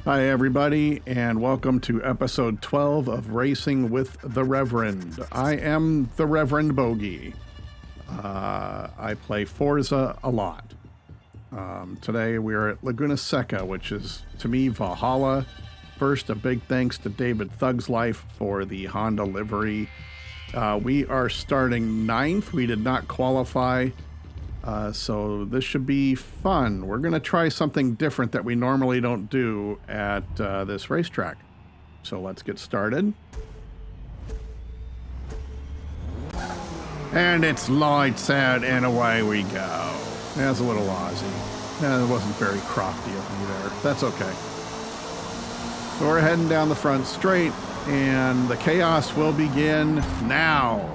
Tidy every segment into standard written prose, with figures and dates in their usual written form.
Hi, everybody, and welcome to episode 12 of Racing with the Reverend. I am the Reverend Bogey. I play Forza a lot. Today we are at Laguna Seca, which is, to me, Valhalla. First, a big thanks to David Thug's Life for the Honda livery. We are starting 9th. We did not qualify. So this should be fun. We're going to try something different that we normally don't do at this racetrack. So let's get started. And it's lights out and away we go. That's a little Aussie. It wasn't very crofty of me there. That's okay. So we're heading down the front straight and the chaos will begin now.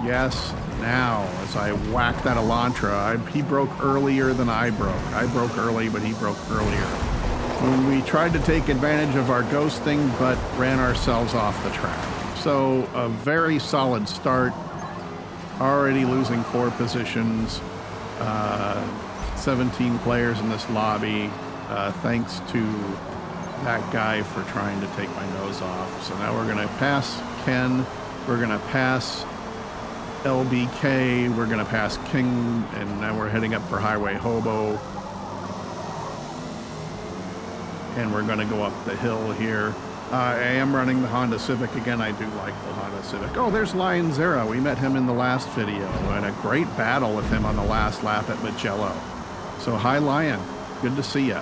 Yes, now, as I whacked that Elantra. He broke earlier than I broke. I broke early, but he broke earlier. When we tried to take advantage of our ghosting, but ran ourselves off the track. So, a very solid start. Already losing 4 positions. 17 players in this lobby. Thanks to that guy for trying to take my nose off. So now we're going to pass Ken. We're going to pass LBK, we're going to pass King, and now we're heading up for Highway Hobo. And we're going to go up the hill here. I am running the Honda Civic again. I do like the Honda Civic. Oh, there's Lion Zera. We met him in the last video. And a great battle with him on the last lap at Magello. So hi, Lion. Good to see you.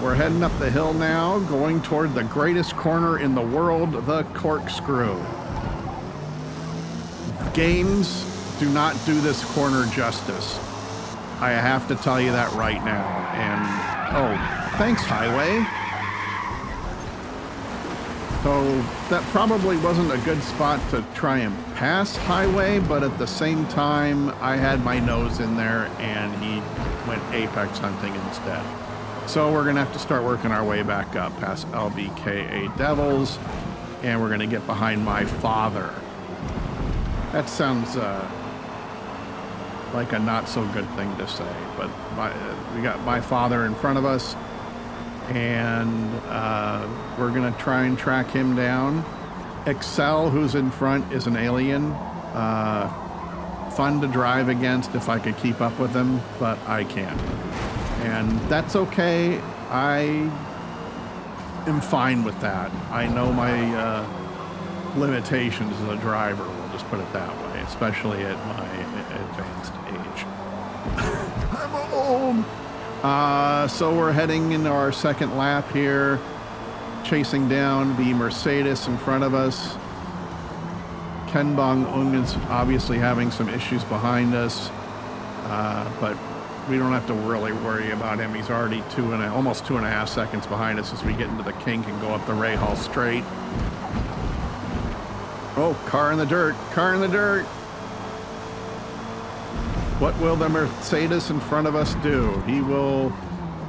We're heading up the hill now, going toward the greatest corner in the world, the corkscrew. Games do not do this corner justice. I have to tell you that right now. And, oh, thanks, Highway. So that probably wasn't a good spot to try and pass Highway, but at the same time, I had my nose in there and he went apex hunting instead. So we're going to have to start working our way back up past LBKA Devils, and we're going to get behind my father. That sounds like a not so good thing to say, but we got my father in front of us, and we're going to try and track him down. Excel, who's in front, is an alien. Fun to drive against if I could keep up with him, but I can't. And that's okay. I am fine with that. I know my limitations as a driver. Put it that way, especially at my advanced age. I'm old. So we're heading into our second lap here, chasing down the Mercedes in front of us. Ken Bong-ung is obviously having some issues behind us, but we don't have to really worry about him. He's already almost 2.5 seconds behind us as we get into the kink and go up the Rahal straight. Oh, car in the dirt, car in the dirt. What will the Mercedes in front of us do? He will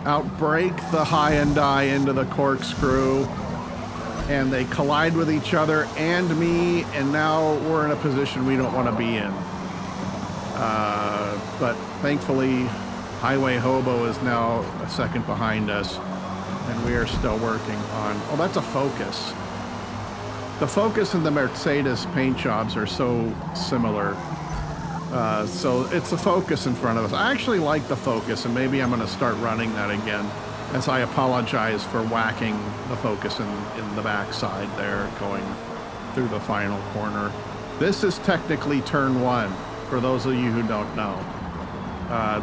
outbrake the Hyundai into the corkscrew, and they collide with each other and me, and now we're in a position we don't want to be in. But thankfully, Highway Hobo is now a second behind us, and we are still working on... Oh, that's a Focus. The Focus and the Mercedes paint jobs are so similar. So it's the Focus in front of us. I actually like the Focus, and maybe I'm going to start running that again, as I apologize for whacking the Focus in the backside there, going through the final corner. This is technically turn 1, for those of you who don't know.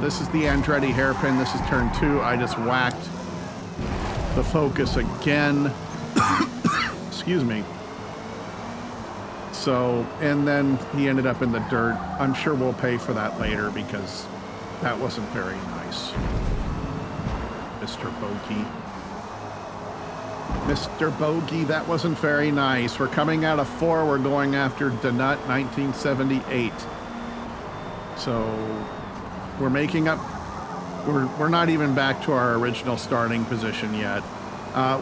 This is the Andretti hairpin. This is turn 2. I just whacked the Focus again. Excuse me. So, and then he ended up in the dirt. I'm sure we'll pay for that later because that wasn't very nice. Mr. Bogey. Mr. Bogey, that wasn't very nice. We're coming out of 4. We're going after Donut 1978. So, we're making up. We're not even back to our original starting position yet.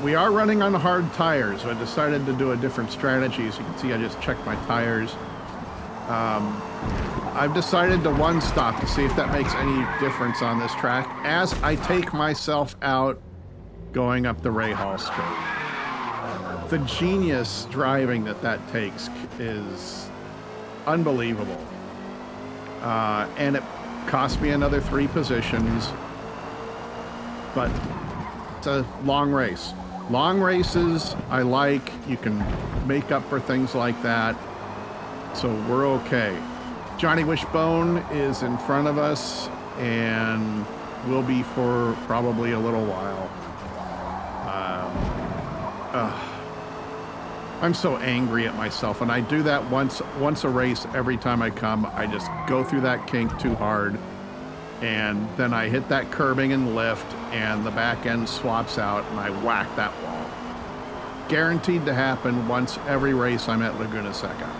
We are running on hard tires. So I decided to do a different strategy. As you can see, I just checked my tires. I've decided to one stop to see if that makes any difference on this track as I take myself out going up the Rahal Straight. The genius driving that takes is unbelievable. And it cost me another 3 positions, but it's a long race. Long races, I like. You can make up for things like that, so we're okay. Johnny Wishbone is in front of us and will be for probably a little while. I'm so angry at myself, and I do that once a race. Every time I come, I just go through that kink too hard, and then I hit that curbing and lift, and the back end swaps out, and I whack that wall. Guaranteed to happen once every race I'm at Laguna Seca.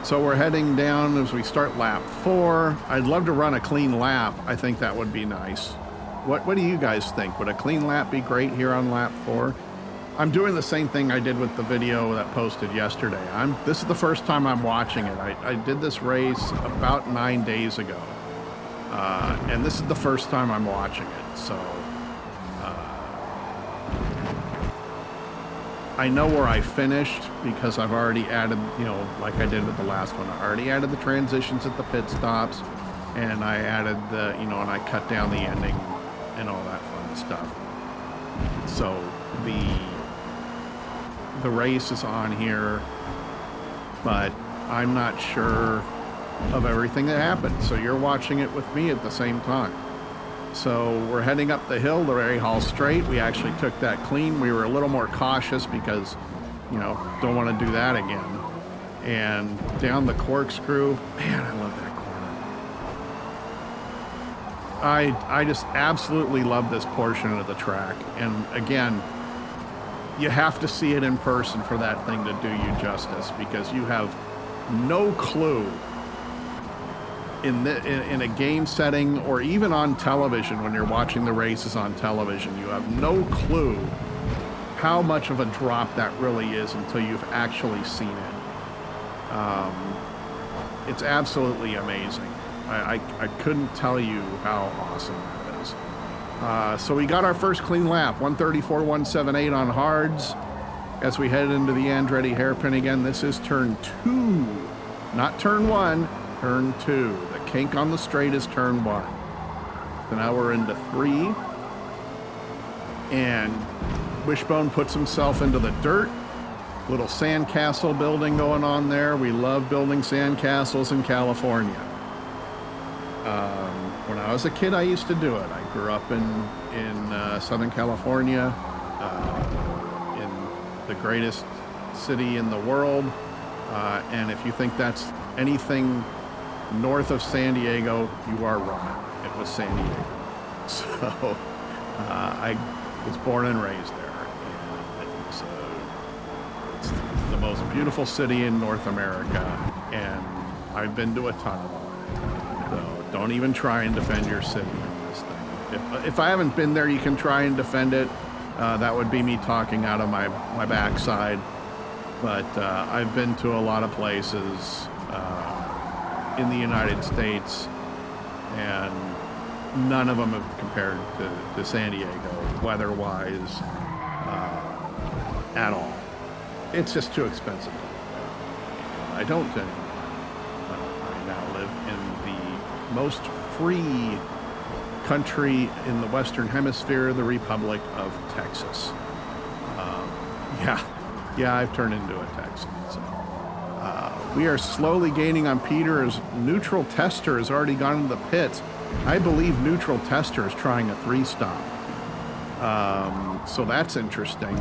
So we're heading down as we start lap 4. I'd love to run a clean lap. I think that would be nice. What do you guys think? Would a clean lap be great here on lap 4? I'm doing the same thing I did with the video that posted yesterday. This is the first time I'm watching it. I did this race about 9 days ago. And this is the first time I'm watching it. So I know where I finished because I've already added, like I did with the last one, I already added the transitions at the pit stops, and I added the, and I cut down the ending and all that fun stuff. So the race is on here, but I'm not sure of everything that happened. So you're watching it with me at the same time. So we're heading up the hill, the Rahal Straight. We actually took that clean. We were a little more cautious because, don't want to do that again. And down the corkscrew, man, I love that corner. I just absolutely love this portion of the track. And again, you have to see it in person for that thing to do you justice, because you have no clue in a game setting, or even on television when you're watching the races on television, you have no clue how much of a drop that really is until you've actually seen it. It's absolutely amazing. I couldn't tell you how awesome that is. So we got our first clean lap, 134.178 on hards. As we head into the Andretti hairpin again, this is turn 2, not turn 1, turn 2. The kink on the straight is turn 1. So now we're into 3. And Wishbone puts himself into the dirt. Little sandcastle building going on there. We love building sandcastles in California. When I was a kid, I used to do it. I grew up in Southern California, in the greatest city in the world. And if you think that's anything north of San Diego, you are wrong. It was San Diego. So I was born and raised there. And it's the most beautiful city in North America, and I've been to a ton of them. So don't even try and defend your city in this thing. If I haven't been there, you can try and defend it. That would be me talking out of my backside. But I've been to a lot of places in the United States, and none of them have compared to San Diego, weather-wise, at all. It's just too expensive. I don't anymore. I now live in the most free country in the Western Hemisphere, the Republic of Texas. Yeah, I've turned into a Texan. So. We are slowly gaining on Peter as Neutral Tester has already gone into the pits. I believe Neutral Tester is trying a 3-stop. So that's interesting.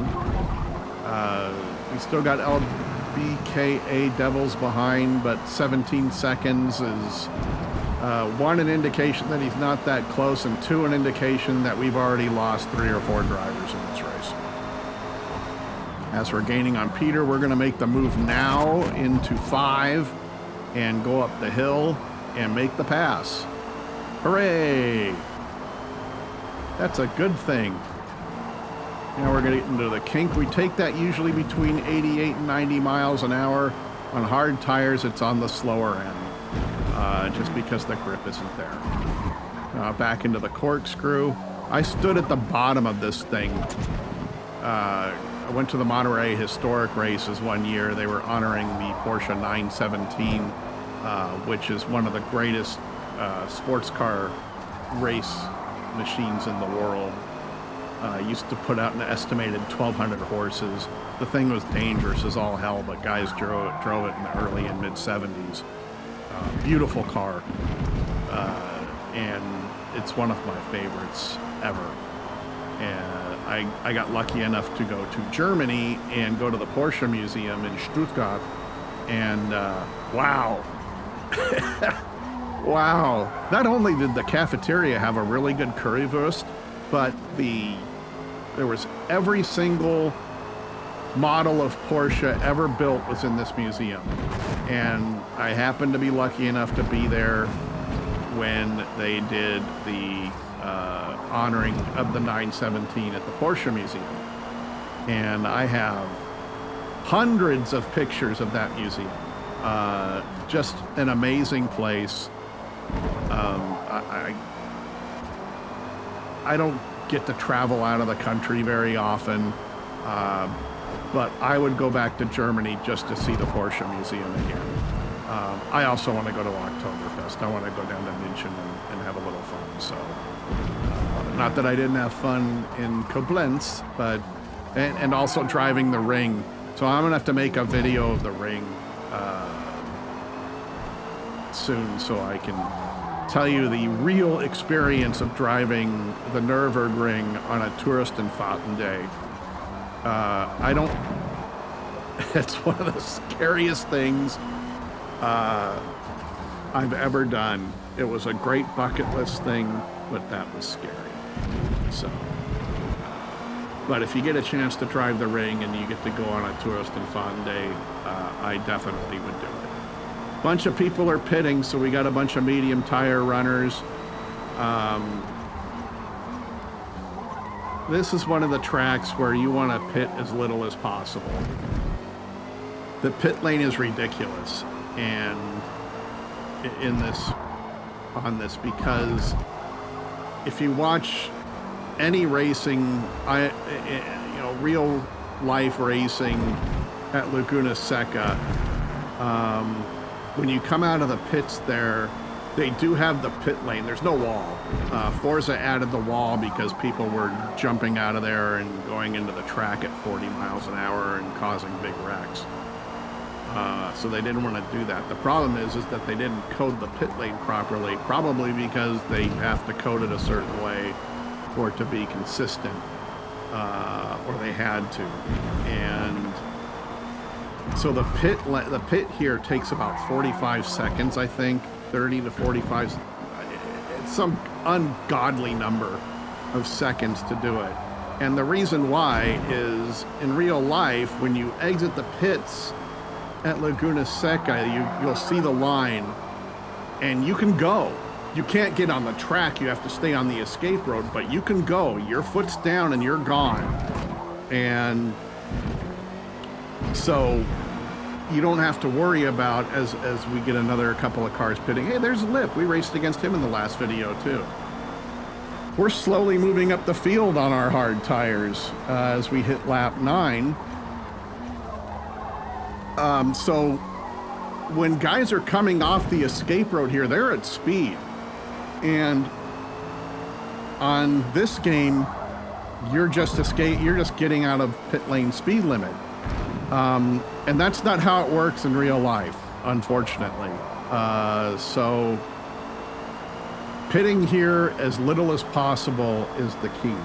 We still got LBKA Devils behind, but 17 seconds is 1, an indication that he's not that close, and 2, an indication that we've already lost 3 or 4 drivers in this race. As we're gaining on Peter, we're going to make the move now into 5 and go up the hill and make the pass. Hooray! That's a good thing. Now we're going to get into the kink. We take that usually between 88 and 90 miles an hour. On hard tires, it's on the slower end, just because the grip isn't there. Back into the corkscrew. I stood at the bottom of this thing. I went to the Monterey Historic Races one year. They were honoring the Porsche 917, which is one of the greatest sports car race machines in the world. Used to put out an estimated 1,200 horses. The thing was dangerous as all hell, but guys drove it in the early and mid-'70s. Beautiful car, and it's one of my favorites ever. And I got lucky enough to go to Germany and go to the Porsche Museum in Stuttgart, and wow. Wow. Not only did the cafeteria have a really good currywurst, but there was every single model of Porsche ever built was in this museum. And I happened to be lucky enough to be there when they did the honoring of the 917 at the Porsche Museum. And I have hundreds of pictures of that museum. Just an amazing place. I don't get to travel out of the country very often, but I would go back to Germany just to see the Porsche Museum again. I also want to go to Oktoberfest. I want to go down to München and have a little fun. So, not that I didn't have fun in Koblenz, but and also driving the ring. So I'm gonna have to make a video of the ring soon, so I can tell you the real experience of driving the Nürburgring on a Touristenfahrten day. It's one of the scariest things I've ever done. It was a great bucket list thing, but that was scary. So, but if you get a chance to drive the ring and you get to go on a Touristenfahrten day, I definitely would do it. Bunch of people are pitting, so we got a bunch of medium tire runners. This is one of the tracks where you want to pit as little as possible. The pit lane is ridiculous, and on this, because if you watch any racing, real life racing at Laguna Seca, when you come out of the pits there, they do have the pit lane. There's no wall. Forza added the wall because people were jumping out of there and going into the track at 40 miles an hour and causing big wrecks. So they didn't want to do that. The problem is that they didn't code the pit lane properly, probably because they have to code it a certain way for it to be consistent, or they had to. And so the pit here takes about 45 seconds, I think, 30 to 45. It's some ungodly number of seconds to do it. And the reason why is, in real life, when you exit the pits at Laguna Seca, you'll see the line, and you can go. You can't get on the track. You have to stay on the escape road, but you can go. Your foot's down and you're gone. And so you don't have to worry about, as we get another couple of cars pitting. Hey, there's Lip. We raced against him in the last video too. We're slowly moving up the field on our hard tires as we hit lap 9. So when guys are coming off the escape road here, they're at speed. And on this game, you're just getting out of pit lane speed limit. And that's not how it works in real life, unfortunately. So pitting here as little as possible is the key.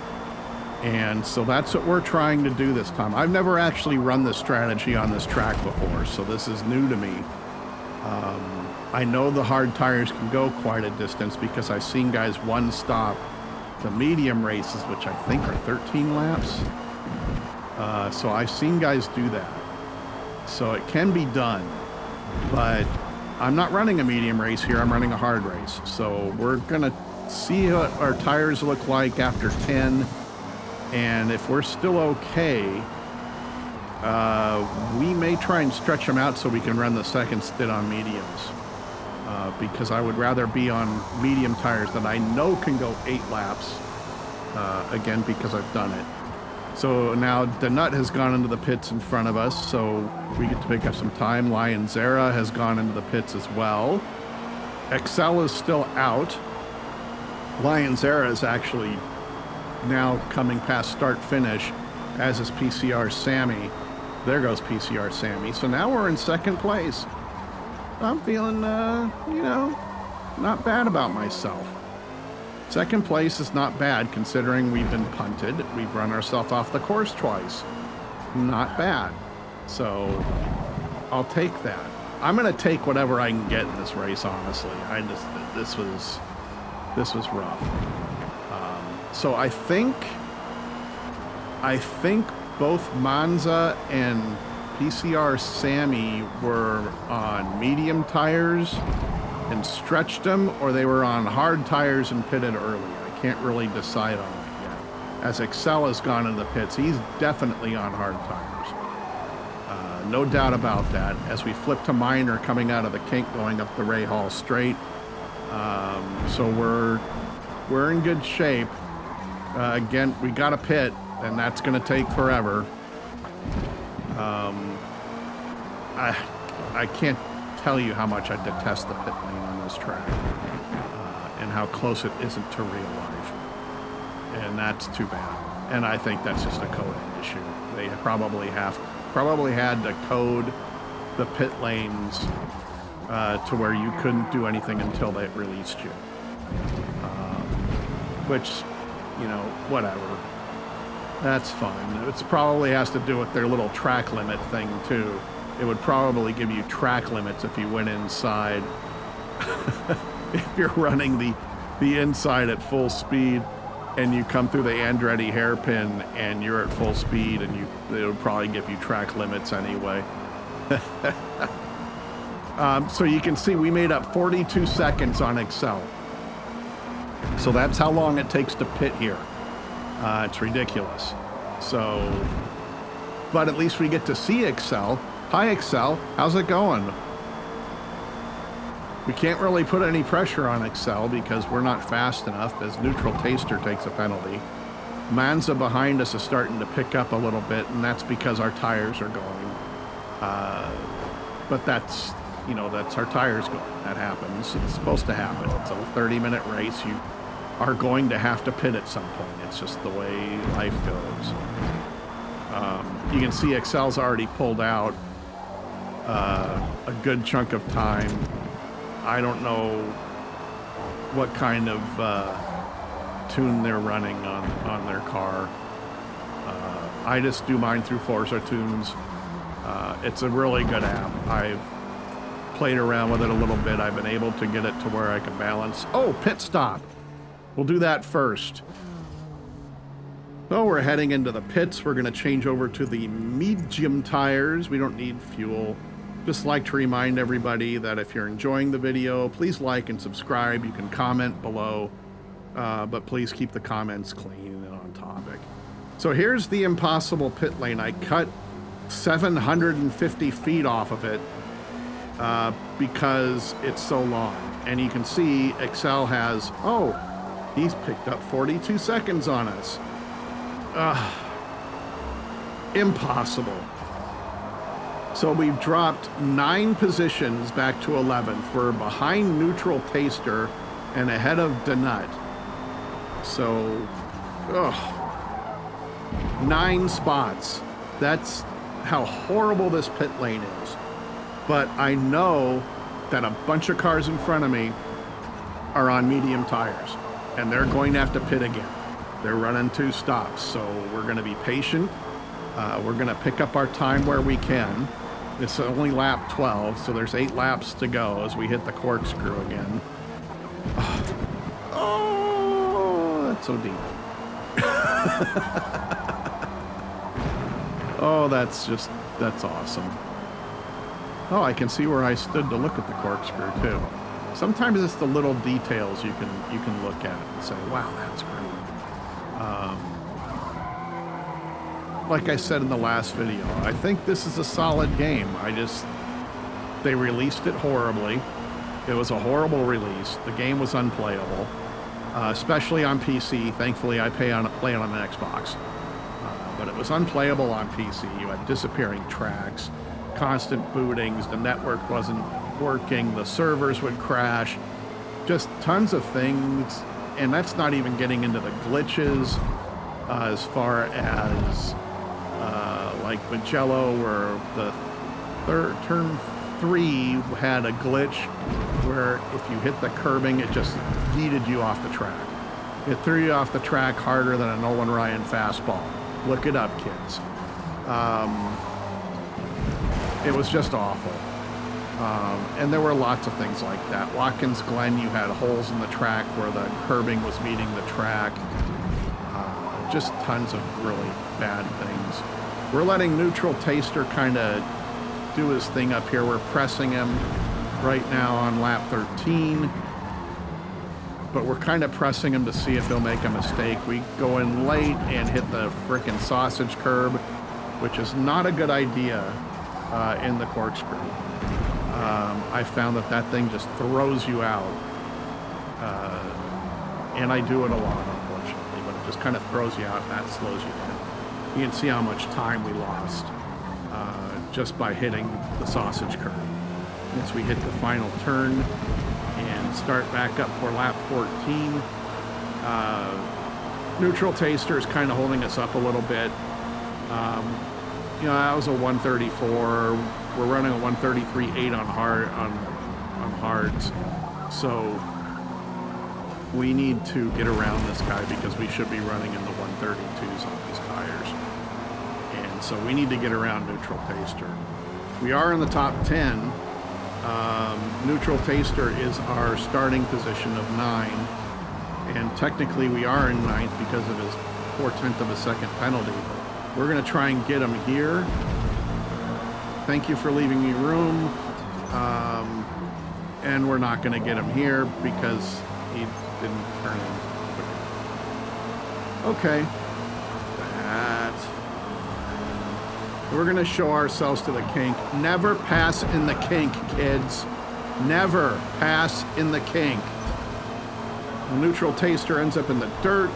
And so that's what we're trying to do this time. I've never actually run this strategy on this track before, so this is new to me. I know the hard tires can go quite a distance because I've seen guys one stop the medium races, which I think are 13 laps. So I've seen guys do that. So it can be done, but I'm not running a medium race here. I'm running a hard race. So we're gonna see what our tires look like after 10. And if we're still okay, we may try and stretch them out so we can run the second stint on mediums. Because I would rather be on medium tires that I know can go 8 laps again, because I've done it. So now Donut has gone into the pits in front of us, so we get to pick up some time. Lion Zara has gone into the pits as well. Excel is still out. Lion Zara is actually now coming past start-finish, as is PCR Sammy. There goes PCR Sammy. So now we're in second place. I'm feeling, you know, not bad about myself. Second place is not bad considering we've been punted. We've run ourselves off the course twice. Not bad. So I'll take that. I'm going to take whatever I can get in this race, honestly. This was rough. So I think both Monza and PCR Sammy were on medium tires and stretched them, or they were on hard tires and pitted early. I can't really decide on that yet. As Excel has gone into the pits, he's definitely on hard tires. No doubt about that. As we flip to Minor coming out of the kink going up the Ray Hall straight. So we're in good shape. Again, we got a pit, and that's going to take forever. I can't tell you how much I detest the pit lane on this track, and how close it isn't to real life, and that's too bad. And I think that's just a coding issue. They probably had to code the pit lanes to where you couldn't do anything until they released you, which, you know, whatever. That's fine. It probably has to do with their little track limit thing too. It would probably give you track limits if you went inside. If you're running the inside at full speed and you come through the Andretti hairpin and you're at full speed, and it would probably give you track limits anyway. So you can see we made up 42 seconds on Excel. So that's how long it takes to pit here. It's ridiculous. So, but at least we get to see Excel. Hi, Excel. How's it going? We can't really put any pressure on Excel because we're not fast enough, as Neutral Taster takes a penalty. Monza behind us is starting to pick up a little bit, and that's because our tires are going. But that's, you know, that's our tires going. That happens. It's supposed to happen. It's a 30-minute race. You are going to have to pit at some point. It's just the way life goes. You can see Excel's already pulled out a good chunk of time. I don't know what kind of tune they're running on their car. I just do mine through Forza Tunes. It's a really good app. I've played around with it a little bit. I've been able to get it to where I can balance. Oh, pit stop. We'll do that first. So we're heading into the pits. We're going to change over to the medium tires. We don't need fuel. Just like to remind everybody that if you're enjoying the video, please like and subscribe. You can comment below, but please keep the comments clean and on topic. So here's the impossible pit lane. I cut 750 feet off of it because it's so long. And you can see Excel has, oh, he's picked up 42 seconds on us. Impossible. So we've dropped 9 positions back to 11th. We're behind Neutral Taster and ahead of Donut. So, 9 spots. That's how horrible this pit lane is. But I know that a bunch of cars in front of me are on medium tires, and they're going to have to pit again. They're running 2 stops, so we're going to be patient. We're going to pick up our time where we can. It's only lap 12, so there's 8 laps to go as we hit the corkscrew again. Oh, that's so deep. Oh, that's awesome. Oh, I can see where I stood to look at the corkscrew too. Sometimes it's the little details you can look at and say, wow, that's great. Like I said in the last video, I think this is a solid game. They released it horribly. It was a horrible release. The game was unplayable. especially on PC. Thankfully, I play on an Xbox. But it was unplayable on PC. You had disappearing tracks, constant bootings, the network wasn't working, the servers would crash, just tons of things. And that's not even getting into the glitches as far as like Magello, where the turn 3 had a glitch where if you hit the curbing, it just yeeted you off the track. It threw you off the track harder than a Nolan Ryan fastball. Look it up, kids. It was just awful. And there were lots of things like that. Watkins Glen, you had holes in the track where the curbing was meeting the track. Just tons of really bad things. We're letting Neutral Taster kind of do his thing up here. We're pressing him right now on lap 13. But we're kind of pressing him to see if he'll make a mistake. We go in late and hit the frickin' sausage curb, which is not a good idea in the corkscrew. I found that thing just throws you out. And I do it a lot, unfortunately, but it just kind of throws you out and that slows you down. You can see how much time we lost just by hitting the sausage curb. As we hit the final turn and start back up for lap 14. Neutral Taster is kind of holding us up a little bit. You know, that was a 134. We're running a 133.8 on hards. So we need to get around this guy because we should be running in the 132s on these tires. And so we need to get around Neutral Taster. We are in the top 10. Neutral Taster is our starting position of 9, and technically we are in 9th because of his 4/10 of a second penalty. We're going to try and get him here. Thank you for leaving me room. And we're not going to get him here because he didn't turn in. Okay. That's fine. We're going to show ourselves to the kink. Never pass in the kink, kids. Never pass in the kink. The Neutral Taster ends up in the dirt.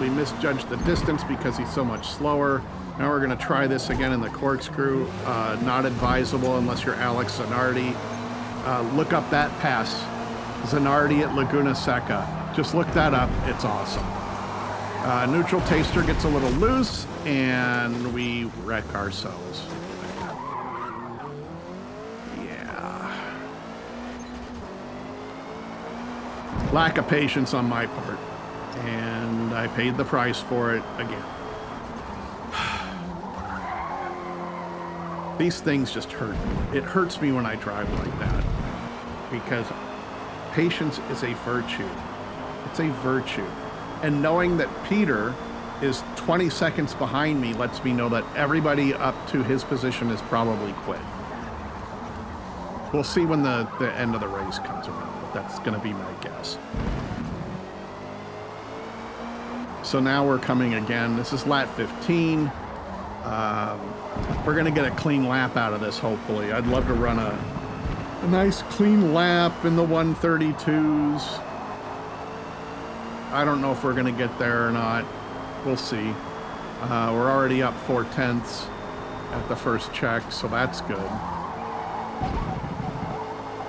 We misjudged the distance because he's so much slower. Now we're going to try this again in the corkscrew. Not advisable unless you're Alex Zanardi. Look up that pass. Zanardi at Laguna Seca. Just look that up. It's awesome. Neutral Taster gets a little loose and we wreck ourselves. Lack of patience on my part, and I paid the price for it again. These things just hurt me. It hurts me when I drive like that because patience is a virtue. It's a virtue. And knowing that Peter is 20 seconds behind me lets me know that everybody up to his position is probably quit. We'll see when the end of the race comes around. That's going to be my guess. So now we're coming again. This is lap 15. We're going to get a clean lap out of this, hopefully. I'd love to run a nice clean lap in the 132s. I don't know if we're going to get there or not. We'll see. We're already up 4/10 at the first check, so that's good.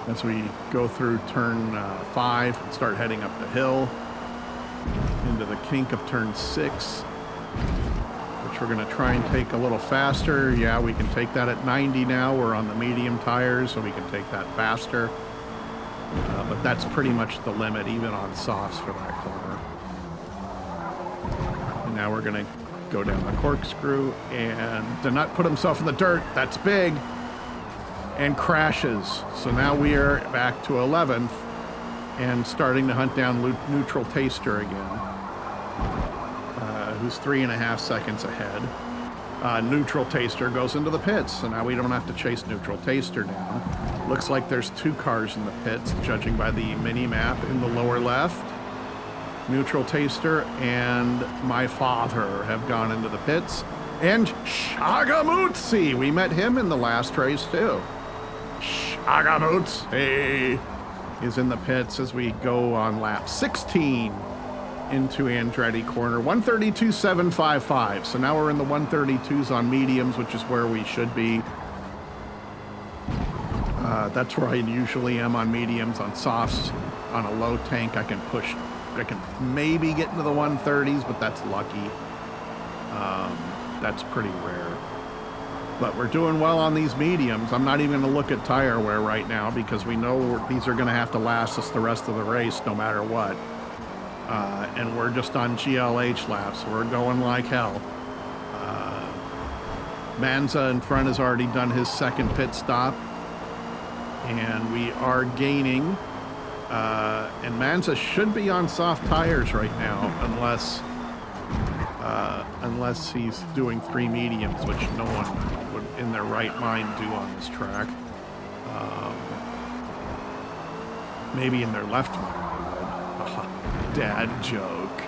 As we go through turn 5 and start heading up the hill into the kink of turn 6, which we're going to try and take a little faster. Yeah, we can take that at 90 now. We're on the medium tires, so we can take that faster. But that's pretty much the limit, even on softs for that corner. And now we're going to go down the corkscrew, and did not put himself in the dirt. That's big. And crashes. So now we are back to 11th and starting to hunt down Neutral Taster again, who's 3.5 seconds ahead. Neutral Taster goes into the pits, so now we don't have to chase Neutral Taster down. Looks like there's 2 cars in the pits, judging by the mini map in the lower left. Neutral Taster and my father have gone into the pits. And Shagamutsi, we met him in the last race too. Shagamutsi is in the pits as we go on lap 16 into Andretti corner. 132.755. So now we're in the 132s on mediums, which is where we should be. That's where I usually am on mediums. On softs, on a low tank, I can maybe get into the 130s, but that's lucky. That's pretty rare. But we're doing well on these mediums. I'm not even going to look at tire wear right now because we know these are going to have to last us the rest of the race no matter what. And we're just on GLH laps. So we're going like hell. Manza in front has already done his second pit stop. And we are gaining. And Manza should be on soft tires right now unless he's doing 3 mediums, which no one would in their right mind do on this track. Maybe in their left mind. Dad joke.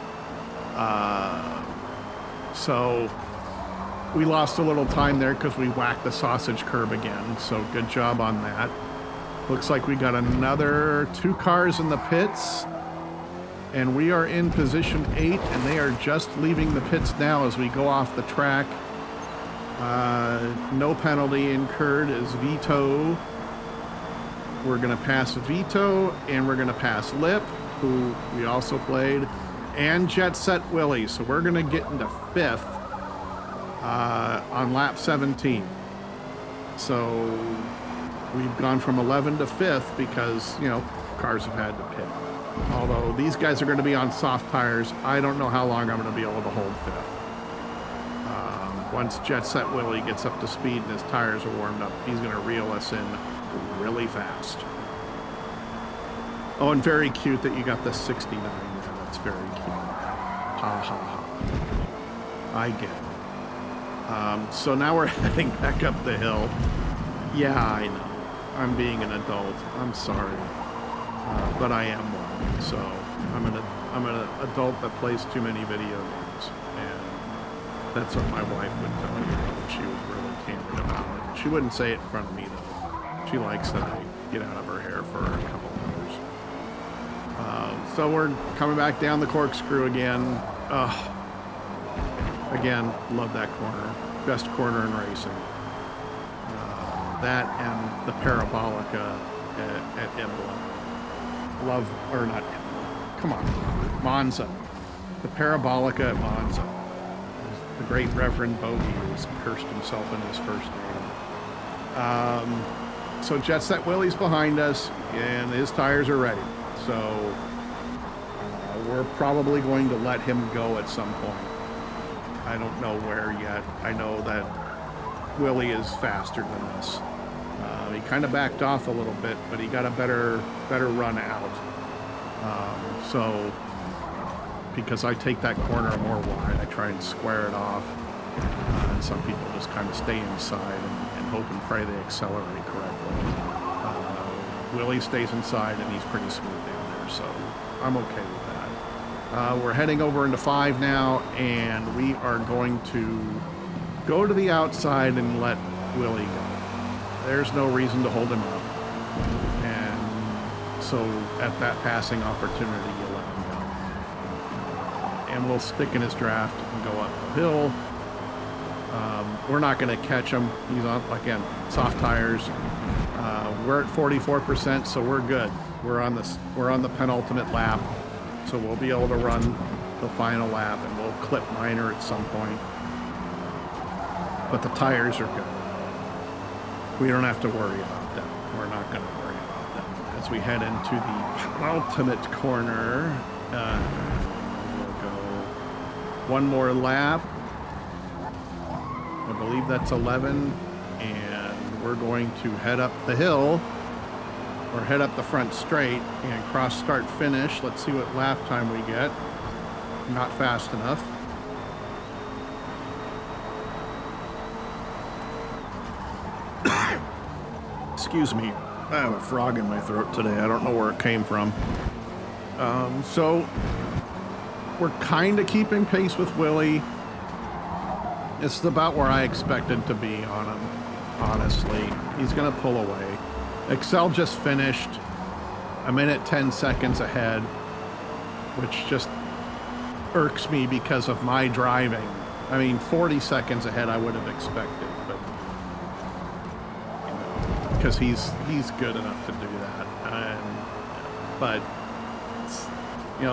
So we lost a little time there because we whacked the sausage curb again. So good job on that. Looks like we got another 2 cars in the pits. And we are in position 8, and they are just leaving the pits now as we go off the track. No penalty incurred as Vito. We're going to pass Vito, and we're going to pass Lip, who we also played, and Jet Set Willie. So we're going to get into 5th on lap 17. So we've gone from 11 to 5th because, you know, cars have had to pit. Although these guys are going to be on soft tires, I don't know how long I'm going to be able to hold 5th. Once Jet Set Willie gets up to speed and his tires are warmed up, he's going to reel us in really fast. Oh, and very cute that you got the 69 there. That's very cute. Ha ha ha. I get it. So now we're heading back up the hill. Yeah, I know. I'm being an adult. I'm sorry. But I am one. So I'm an adult that plays too many video games, and that's what my wife would tell you that she was really candid about it. She wouldn't say it in front of me though. She likes that I get out of her hair for a couple hours. So we're coming back down the corkscrew again. Again, love that corner. Best corner in racing. That and the Parabolica at Imola. Love, or not, come on, Monza. The Parabolica at Monza. The great Reverend Bogey who's cursed himself in his first name. So Jet Set Willie's behind us, and his tires are ready. So we're probably going to let him go at some point. I don't know where yet. I know that Willie is faster than us. He kind of backed off a little bit, but he got a better run out. So because I take that corner more wide, I try and square it off. And some people just kind of stay inside and hope and pray they accelerate correctly. Willie stays inside, and he's pretty smooth down there, so I'm okay with that. We're heading over into 5 now, and we are going to go to the outside and let Willie go. There's no reason to hold him up. And so at that passing opportunity, you let him go. And we'll stick in his draft and go up the hill. We're not going to catch him. He's on, again, soft tires. We're at 44%, so we're good. We're on the penultimate lap, so we'll be able to run the final lap, and we'll clip Minor at some point. But the tires are good. We don't have to worry about them. We're not going to worry about them. As we head into the penultimate corner, we'll go one more lap. I believe that's 11, and we're going to head up the hill, or head up the front straight, and cross start finish. Let's see what lap time we get. Not fast enough. Excuse me, I have a frog in my throat today. I don't know where it came from. So we're kind of keeping pace with Willie. It's about where I expected to be on him, honestly. He's going to pull away. Excel just finished a minute 10 seconds ahead, which just irks me because of my driving. I mean, 40 seconds ahead I would have expected, but because he's good enough to do that. But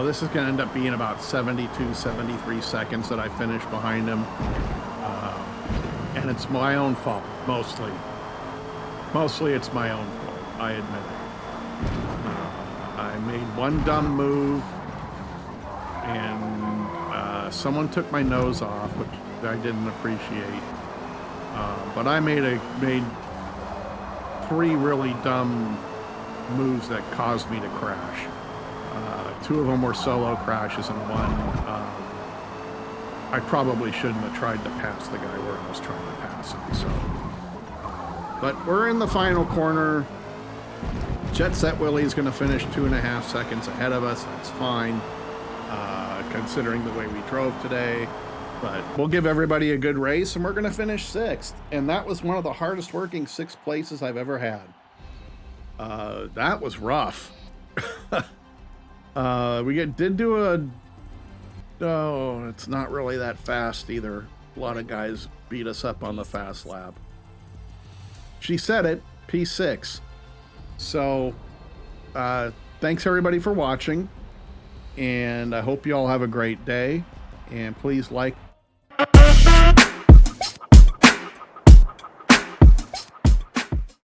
this is going to end up being about 72, 73 seconds that I finish behind him, and it's my own fault mostly. Mostly, it's my own fault. I admit it. I made one dumb move, and someone took my nose off, which I didn't appreciate. But I made 3 really dumb moves that caused me to crash. 2 of them were solo crashes, and one I probably shouldn't have tried to pass the guy where I was trying to pass him. So, but we're in the final corner. Jet Set Willie's going to finish 2.5 seconds ahead of us. That's fine, considering the way we drove today. But we'll give everybody a good race, and we're going to finish 6th. And that was one of the hardest working 6th places I've ever had. That was rough. Did do it's not really that fast either. A lot of guys beat us up on the fast lap. She said it, P6. So, thanks everybody for watching, and I hope you all have a great day, and please like,